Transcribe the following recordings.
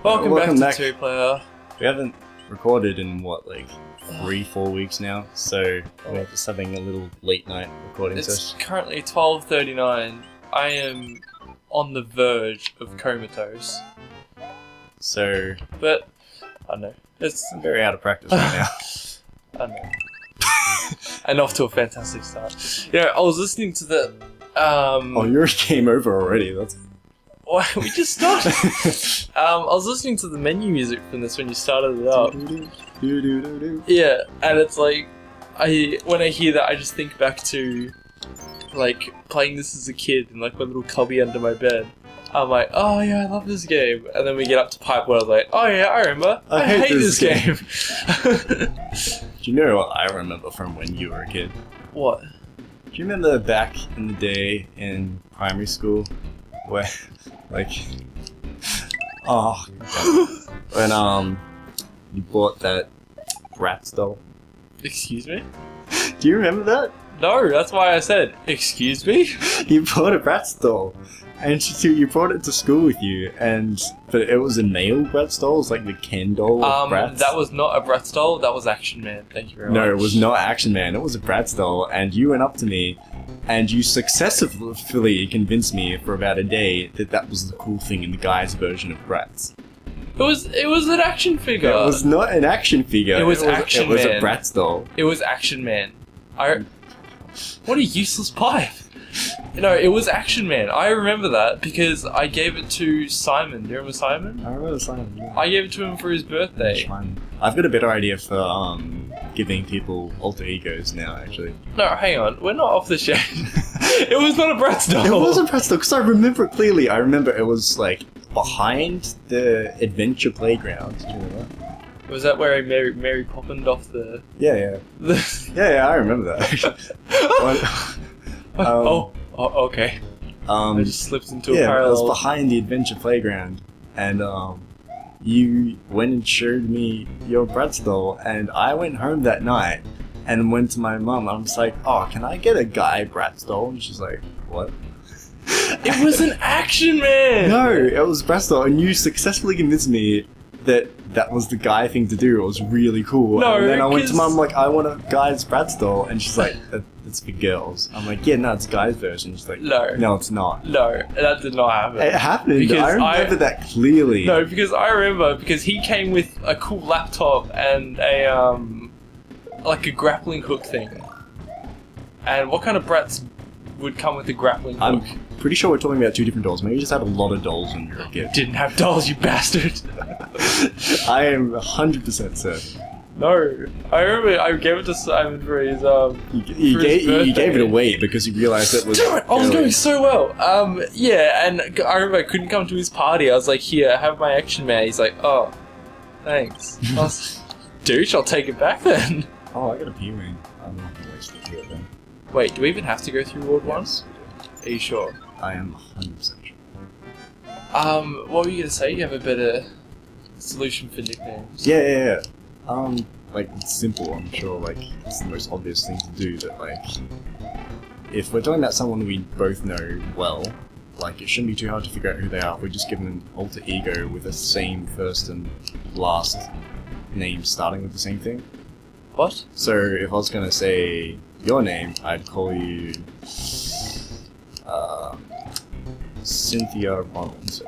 Welcome back back. to 2Player. We haven't recorded in what, like 3-4 weeks now, so we're just having a little late night recording It's session. currently 12:39. I am on the verge of comatose, So but I don't know. It's I'm very out of practice right now. I don't know. And off to a fantastic start. Yeah, I was listening to the Oh, you're game over already. That's we just started. I was listening to the menu music from this when you started it up. Yeah, and it's like when I hear that, I just think back to like playing this as a kid in like my little cubby under my bed. I'm like, oh yeah, I love this game, and then we get up to Pipe World, like, oh yeah, I remember. I hate this game. Do you know what I remember from when you were a kid? What? Do you remember back in the day in primary school where, like, when you bought that Bratz doll? Excuse me? Do you remember that? No, that's why I said, excuse me? You bought a Bratz doll, and you brought it to school with you, but it was a male Bratz doll. It was like the Ken doll of Bratz. That was not a Bratz doll, that was Action Man. Thank you very much. No, it was not Action Man. It was a Bratz doll, and you went up to me, and you successfully convinced me for about a day that that was the cool thing in the guy's version of Bratz. It was an action figure. It was not an action figure. It was Action It was Man. a Bratz doll. It was Action Man. What a useless pipe. No, it was Action Man. I remember that because I gave it to Simon. Do you remember Simon? I remember Simon. Yeah. I gave it to him for his birthday. I've got a better idea for giving people alter egos now. Actually, No, hang on. We're not off the chain. It was not a Bratz doll. it was a Bratz doll because I remember it clearly. I remember it was like behind the adventure playground. Do you remember? Was that where Mary Poppined off the... Yeah. Yeah, I remember that. Okay. I just slipped into a yeah, it parallel... was behind the adventure playground, and you went and showed me your Bratz doll, and I went home that night and went to my mum. I was like, "Oh, can I get a guy Bratz doll?" And she's like, "What?" It was an Action Man! No, it was Bratz doll, and you successfully convinced me that was the guy thing to do. It was really cool. No, and then I went to because- mum like, "I want a guy's Bratz doll," and she's like, "It's for girls." I'm like, "Yeah, no, it's a guy's version." She's like, "No, it's not." No, that did not happen. It happened. Because I remember that clearly. No, because I remember, because he came with a cool laptop and like a grappling hook thing. And what kind of Bratz would come with a grappling hook? I'm pretty sure we're talking about two different dolls. Maybe you just had a lot of dolls when you were a kid. Didn't have dolls, you bastard! I am 100% certain. No, I remember I gave it to Simon for his You for his gave it birthday. away because you realised it was... Damn it! I was doing so well. Yeah, and I remember I couldn't come to his party. I was like, "Here, have my Action Man." He's like, "Oh, thanks." I was, douche, I'll take it back then. Oh, I got a P-Wing. I'm not going to waste it here then. Wait, do we even have to go through Ward 1? Yes, Are you sure? I am 100% sure. What were you gonna say? You have a better solution for nicknames? Yeah. Like, it's simple, I'm sure, like, it's the most obvious thing to do, but, like, if we're talking about someone we both know well, like, it shouldn't be too hard to figure out who they are. We just give them an alter ego with the same first and last name starting with the same thing. What? So, if I was gonna say your name, I'd call you, Cynthia Ronalds.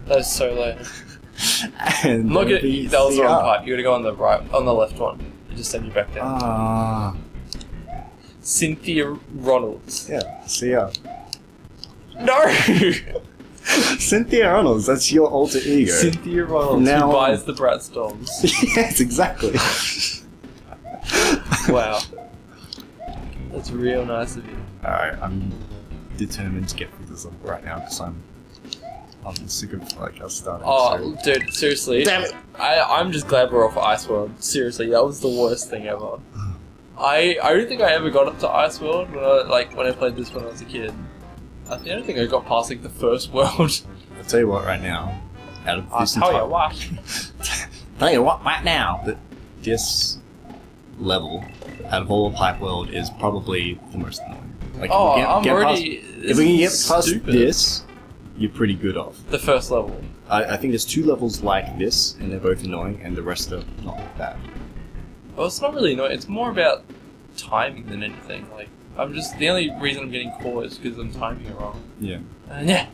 That's so lame. And I'm not gonna. that'd be That was the wrong CR. part. You gotta go on the right, on the left one. I just send you back down. Ah, Cynthia Ronalds. yeah, CR. No. Cynthia Ronalds, that's your alter ego. Cynthia Ronalds, Now who on. buys the Bratz dolls. Yes, exactly. Wow. That's real nice of you. Alright, I'm determined to get through this up right now because I'm sick of like us starting. Oh, dude, seriously. Damn it. I'm just glad we're off Ice World. Seriously, that was the worst thing ever. I don't think I ever got up to Ice World when I played this when I was a kid. I don't think I got past like the first world. I'll tell you what right now. Out of I'll this tell you entire- what. Tell you what right now. That this level out of all of Pipe World is probably the most annoying. Like, Oh, if we can I'm get already. Past, if we can get past stupid. this, you're pretty good off. The first level. I think there's 2 levels like this, and they're both annoying, and the rest are not bad. Well, it's not really annoying. It's more about timing than anything. Like, I'm just the only reason I'm getting caught is because I'm timing it wrong. Yeah. And yeah,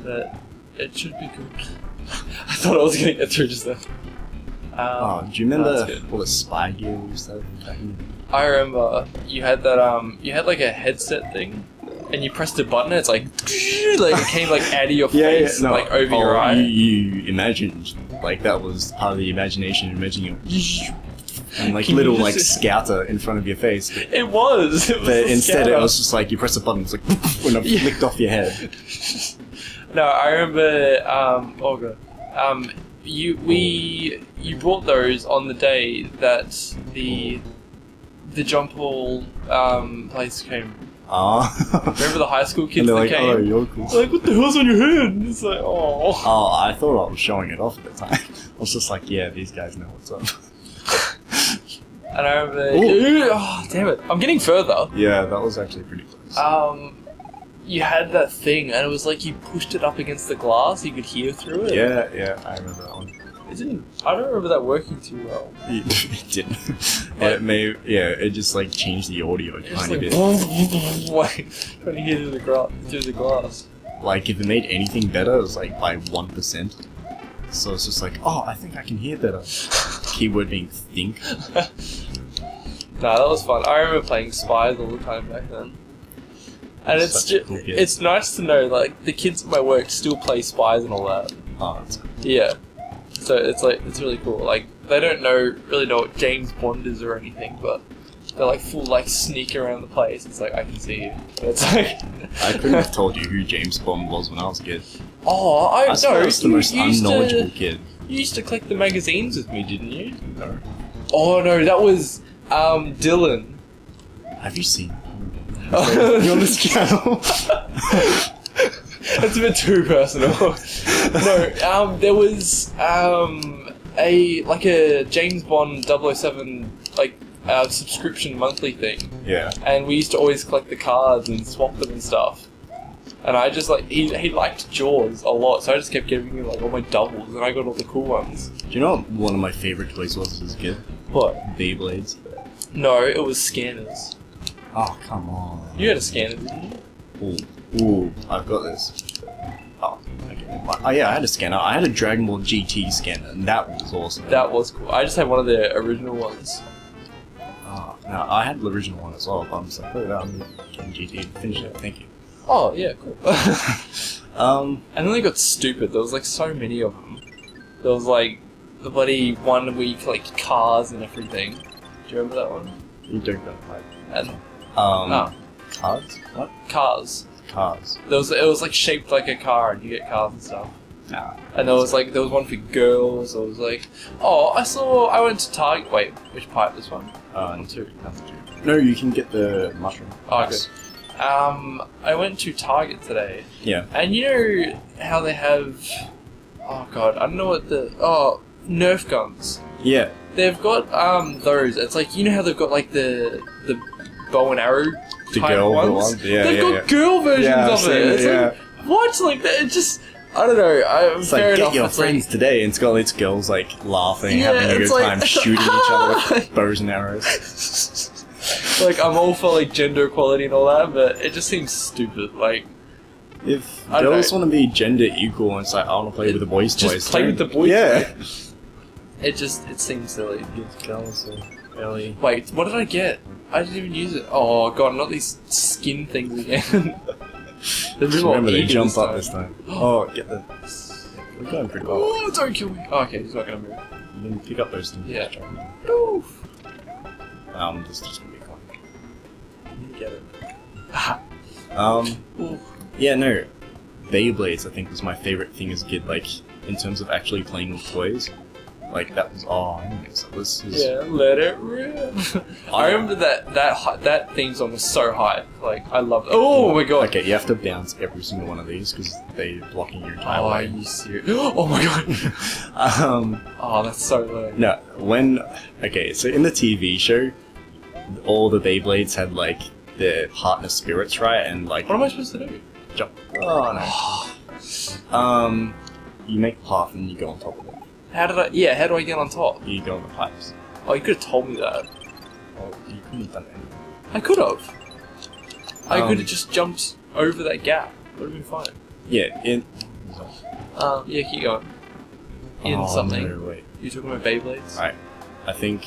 but it should be good. I thought I was gonna get through just then. Do you remember that's good. all the spy gear we used to have back in? I remember you had that. You had like a headset thing, and you pressed a button. And it's like it came like out of your face, like over your eye. You imagined like that was part of the imagination, imagining you and like Can you little just- like scouter in front of your face. But, It was. It was but a instead, scanner. it was just like you press a button, it's like when it Yeah. flicked off your head. No, I remember. Oh god. You brought those on the day that the jump ball place came. Ah. Remember the high school kids And they're that like, came? oh, you're cool. Like, what the hell's on your head? And it's like, oh. Oh, I thought I was showing it off at the time. I was just like, yeah, these guys know what's up. And I remember. Ooh. Oh, damn it! I'm getting further. Yeah, that was actually pretty close. You had that thing, and it was like you pushed it up against the glass. You could hear through it. Yeah, I remember that one. I don't remember that working too well. It didn't. It just like changed the audio a Just tiny like, bit. like trying to hear through the glass. Like if it made anything better, it was like by 1%. So it's just like, oh, I think I can hear better. Keyword being think. Nah, that was fun. I remember playing Spies all the time back then. And it's Such a just, cool game. it's nice to know like the kids at my work still play Spies and all that. Oh, that's cool. Yeah. So it's like it's really cool. Like they don't really know what James Bond is or anything, but they're like full like sneak around the place. It's like I can see you. But it's like I couldn't have told you who James Bond was when I was a kid. oh, I know. swear I was the most unknowledgeable kid. You used to collect the magazines with me, didn't you? No. Oh no, that was Dylan. Have you seen? Oh. You on this channel? That's a bit too personal. No, there was a James Bond 007 subscription monthly thing, Yeah. and we used to always collect the cards and swap them and stuff. And I just he liked Jaws a lot, so I just kept giving him like all my doubles, and I got all the cool ones. Do you know what one of my favorite toys was as a kid? What? Beyblades. No, it was scanners. Oh, come on. You had a scanner, didn't you? Ooh, I've got this. Oh, okay. Oh yeah, I had a scanner. I had a Dragon Ball GT scanner, and that was awesome. That was cool. I just had one of the original ones. Oh, no, I had the original one as well, but I'm just like, oh, I'm getting GT. Finish it, thank you. Oh yeah, cool. Um, And then they got stupid. There was like so many of them. There was like the bloody one where you collect cars and everything. Do you remember that one? you don't know, like, And cards? What? cars. Cars. It was like shaped like a car, and you get cars and stuff. Nah. And there was one for girls. There was like, oh, I went to Target. Wait, which pipe? This one? Two. That's two. No, you can get the mushroom. Oh, Nice. good. I went to Target today, Yeah. and you know how they have, oh god, I don't know what Nerf guns. Yeah. They've got those. It's like you know how they've got like the bow and arrow The type girl ones. ones? Yeah, They've yeah, got yeah. girl versions Yeah, I've of seen it. it, It's yeah. like what? Like that? It just I don't know. It's Fair like, enough. get your it's friends like, today, and it's got its girls like laughing, Yeah, having a it's good like- time, shooting each other with bows and arrows. like I'm all for like gender equality and all that, but it just seems stupid. Like If I don't girls know. want to be gender equal, and it's like, I want to play with the boys' Just toys. play with the boys' Yeah. it seems silly. Girls are really... Wait, what did I get? I didn't even use it. Oh god, not these skin things again. They're Just more remember, they eager jump this up time. this time. Oh, get the... We're going pretty well. Oh, don't kill me. Oh, okay, he's not gonna move. You can pick up those things. Yeah. Just try Oof. and- this is just gonna be fun. You get it. Oof. Yeah, no. Beyblades, I think, was my favorite thing as a kid, like, in terms of actually playing with toys. Like, that was, so this is... Yeah, let it rip. I remember that theme song was so hype. Like, I loved it. Oh my god. Okay, you have to bounce every single one of these, because they're blocking your entire Oh, are way. you serious? Oh my god. Oh, that's so low. No, okay, so in the TV show, all the Beyblades had, like, their partner spirits, right? And, like, What am I supposed to do? jump. Oh no. You make a path and you go on top of it. How do I get on top? You go on the pipes. Oh, you could have told me that. Well, you couldn't have done anything. I could have. I could Um, have just jumped over that gap. Would have been fine. Yeah, Yeah, keep going. In something. No, wait. You talking about Beyblades? Alright. I think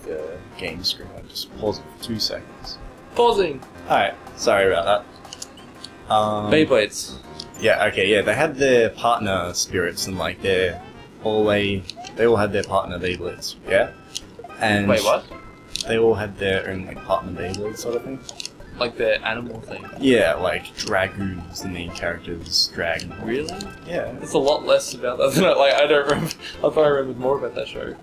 the game screen, I just pause it for 2 seconds. Pausing! Alright, sorry about that. Beyblades. Yeah, okay, yeah, they had their partner spirits and like they all had their partner Beyblades, yeah? And Wait, what? They all had their own like partner Beyblades sort of thing. Like the animal thing. Yeah, like Dragoon was the main character's dragon. Really? Yeah. There's a lot less about that than I don't remember. I thought I remembered more about that show.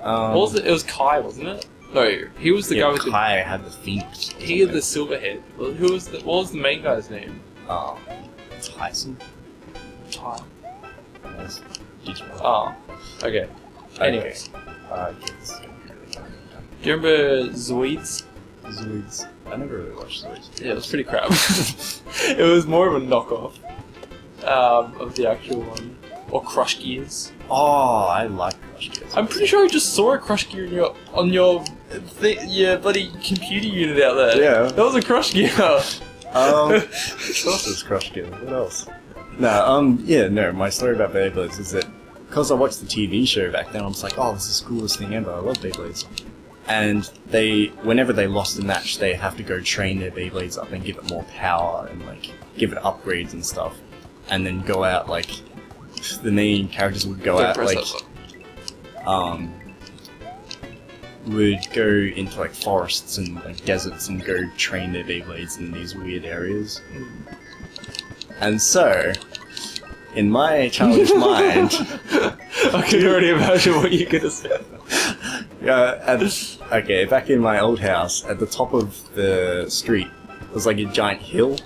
What was it? It was Kai, wasn't it? No, he was the guy with Kai had the Phoenix. He had the silver head. Well, what was the main guy's name? Tyson. Ty. Yes. Oh, okay. Anyways, I guess. do you remember Zoids? Zoids. I never really watched Zoids. Yeah, it was pretty crap. It was more of a knockoff of the actual one. Or Crush Gears. Oh, I like Crush Gears. I'm pretty sure I just saw a Crush Gear on your bloody computer unit out there. Yeah. That was a Crush Gear. What else is Crush Gears? What else? No, my story about Beyblades is that because I watched the TV show back then, I was like, oh, this is the coolest thing ever, I love Beyblades. And whenever they lost a match, they have to go train their Beyblades up and give it more power and like give it upgrades and stuff. And then go out, like, the main characters would go out, like, would go into like forests and like deserts and go train their Beyblades in these weird areas. And so, in my childish mind, I can already imagine what you're gonna say. Okay, back in my old house, at the top of the street was like a giant hill,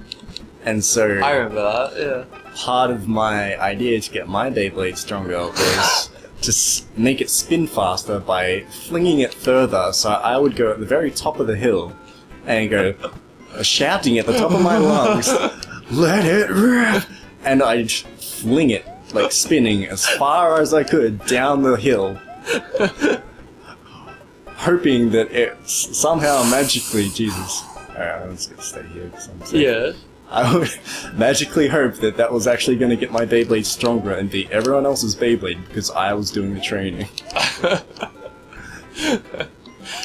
and so I remember that. Yeah. part of my idea to get my Beyblade stronger was to make it spin faster by flinging it further. So I would go at the very top of the hill and go shouting at the top of my lungs, "Let it rip!" And I'd fling it, like spinning as far as I could down the hill, hoping that it somehow magically, Jesus. Alright, I'm just gonna stay here because I'm safe. Yeah. I would magically hope that that was actually going to get my Beyblade stronger and beat everyone else's Beyblade because I was doing the training. That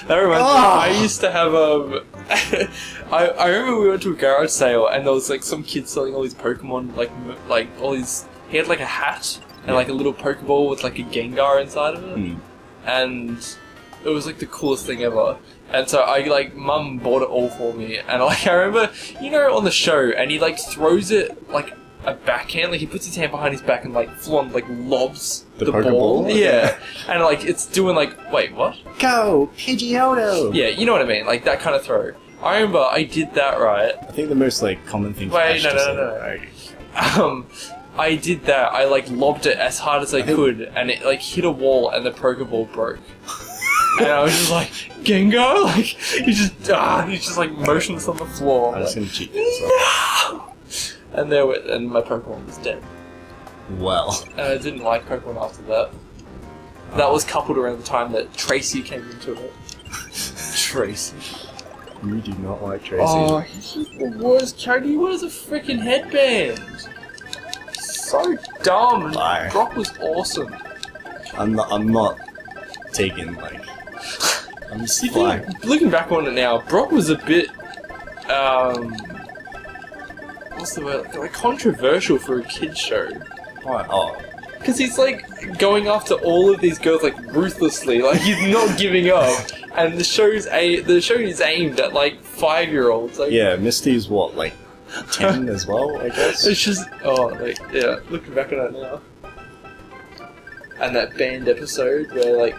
reminds me, I used to have I remember we went to a garage sale and there was like some kid selling all these Pokemon, like all these. He had like a hat and like a little Pokeball with like a Gengar inside of it, and it was like the coolest thing ever. And so Mum bought it all for me, and I remember, on the show, and he throws it like a backhand, he puts his hand behind his back and full on lobs the ball. Yeah, and it's doing wait, what? Go, Pidgeotto! Yeah, you know what I mean, that kind of throw. I remember I did that, right? I think the most common thing. Wait, no. I did that. I lobbed it as hard as I could, and it hit a wall, and the Pokeball broke. And I was just like, Gengar? He just motionless on the floor. I'm just gonna cheat. No! And my Pokemon was dead. Well. And I didn't like Pokemon after that. That was coupled around the time that Tracy came into it. Tracy. You do not like Tracy. Oh, he's the worst character. He wears a freaking headband. So dumb. Bye. Brock was awesome. I'm not taking I'm just flying. Looking back on it now, Brock was a bit, what's the word? Controversial for a kid's show. Why? Oh. Because he's going after all of these girls ruthlessly, he's not giving up. And the show is aimed at 5-year-olds. Yeah, Misty's what, 10 as well, I guess? It's just looking back on it now. And that band episode where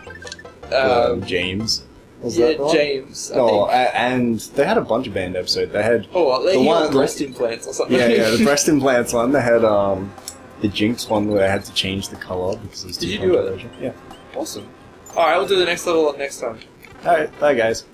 James. Was yeah, that the one? James. And they had a bunch of band episodes. They had the one breast implants or something. Yeah, the breast implants one. They had the Jinx one where they had to change the color because it was too Did you do it? Yeah. Awesome. All right, we'll do the next level next time. All right, bye guys.